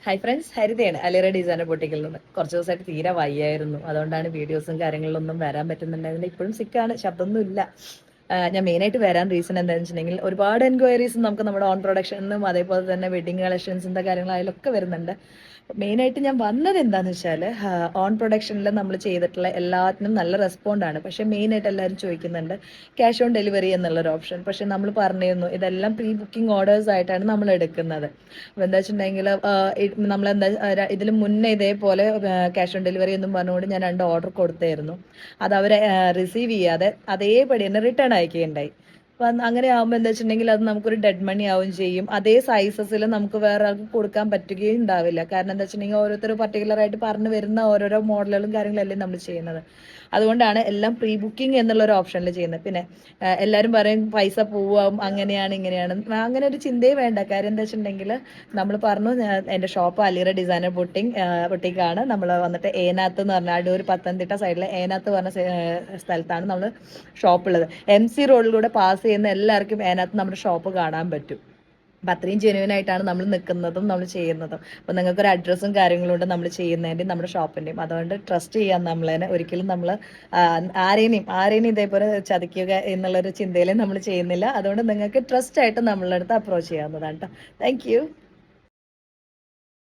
Hi friends, ഹരിതയാണ് അലിറ designer ബൊട്ടിക്കിൽ നിന്ന്. കുറച്ച് ദിവസമായിട്ട് തീരെ വയ്യായിരുന്നു, അതുകൊണ്ടാണ് വീഡിയോസും കാര്യങ്ങളിലൊന്നും വരാൻ പറ്റുന്നുണ്ടായിരുന്നില്ല. ഇപ്പോഴും സിക്കാണ്, ശബ്ദമൊന്നും ഇല്ല. ഞാൻ മെയിനായിട്ട് വരാൻ റീസൺ എന്താണെന്ന് വെച്ചിട്ടുണ്ടെങ്കിൽ ഒരുപാട് എൻക്വയറീസ് നമുക്ക് നമ്മുടെ ഓൺ പ്രൊഡക്ഷനും അതേപോലെ തന്നെ വെഡിങ് കളക്ഷൻസിൻ്റെ കാര്യങ്ങളായാലൊക്കെ വരുന്നുണ്ട്. മെയിനായിട്ട് ഞാൻ വന്നത് എന്താണെന്ന് വെച്ചാൽ ഓൺ പ്രൊഡക്ഷനിൽ നമ്മൾ ചെയ്തിട്ടുള്ള എല്ലാത്തിനും നല്ല റെസ്പോണ്ടാണ്. പക്ഷേ മെയിനായിട്ട് എല്ലാവരും ചോദിക്കുന്നുണ്ട് ക്യാഷ് ഓൺ ഡെലിവറി എന്നുള്ളൊരു ഓപ്ഷൻ. പക്ഷേ നമ്മൾ പറഞ്ഞിരുന്നു ഇതെല്ലാം പ്രീ ബുക്കിംഗ് ഓർഡേഴ്സ് ആയിട്ടാണ് നമ്മൾ എടുക്കുന്നത്. അപ്പോൾ എന്താ വെച്ചിട്ടുണ്ടെങ്കിൽ നമ്മളെന്താ ഇതിന് മുന്നേ ഇതേപോലെ ക്യാഷ് ഓൺ ഡെലിവറി എന്നും പറഞ്ഞുകൊണ്ട് ഞാൻ 2 ഓർഡർ കൊടുത്തായിരുന്നു. അത് അവർ റിസീവ് ചെയ്യാതെ അതേപടി തന്നെ റിട്ടേൺ അയക്കുകയുണ്ടായി. അപ്പം അങ്ങനെ ആകുമ്പോൾ എന്താ വെച്ചിട്ടുണ്ടെങ്കിൽ അത് നമുക്കൊരു ഡെഡ് മണി ആവുകയും ചെയ്യും. അതേ സൈസസിൽ നമുക്ക് വേറെ ആൾക്ക് കൊടുക്കാൻ പറ്റുകയും ഉണ്ടാവില്ല. കാരണം എന്താ വെച്ചിട്ടുണ്ടെങ്കിൽ ഓരോരുത്തർ പർട്ടിക്കുലറായിട്ട് പറഞ്ഞു വരുന്ന ഓരോരോ മോഡലുകളും കാര്യങ്ങളല്ലേ നമ്മൾ ചെയ്യുന്നത്. അതുകൊണ്ടാണ് എല്ലാം പ്രീ ബുക്കിംഗ് എന്നുള്ളൊരു ഓപ്ഷനിൽ ചെയ്യുന്നത്. പിന്നെ എല്ലാവരും പറയും പൈസ പോവാം, അങ്ങനെയാണ് ഇങ്ങനെയാണ്. അങ്ങനെ ഒരു ചിന്തയെ വേണ്ട. കാര്യം എന്താ വെച്ചിട്ടുണ്ടെങ്കിൽ നമ്മൾ പറഞ്ഞു എൻ്റെ ഷോപ്പ് അലിറ ഡിസൈനർ ബൊട്ടിക്കാണ്. നമ്മൾ വന്നിട്ട് ഏനാത്ത് എന്ന് പറഞ്ഞാൽ അടൂർ പത്തനംതിട്ട സൈഡിൽ ഏനാത്ത് പറഞ്ഞ സ്ഥലത്താണ് നമ്മൾ ഷോപ്പുള്ളത്. MC റോഡിലൂടെ പാസ് ചെയ്യുന്ന എല്ലാവർക്കും ഏനാത്ത് നമ്മുടെ ഷോപ്പ് കാണാൻ പറ്റും. അപ്പം അത്രയും ജെന്യുവൻ ആയിട്ടാണ് നമ്മൾ നിൽക്കുന്നതും നമ്മൾ ചെയ്യുന്നതും. അപ്പം നിങ്ങൾക്കൊരു അഡ്രസ്സും കാര്യങ്ങളും ഉണ്ട് നമ്മൾ ചെയ്യുന്നതിൻ്റെയും നമ്മുടെ ഷോപ്പിൻ്റെയും. അതുകൊണ്ട് ട്രസ്റ്റ് ചെയ്യാം നമ്മളതിനെ. ഒരിക്കലും നമ്മൾ ആരെയും ഇതേപോലെ ചതിക്കുക എന്നുള്ളൊരു ചിന്തയിൽ നമ്മൾ ചെയ്യുന്നില്ല. അതുകൊണ്ട് നിങ്ങൾക്ക് ട്രസ്റ്റ് ആയിട്ട് നമ്മളടുത്ത് അപ്രോച്ച് ചെയ്യാവുന്നതാണ് കേട്ടോ. Thank you.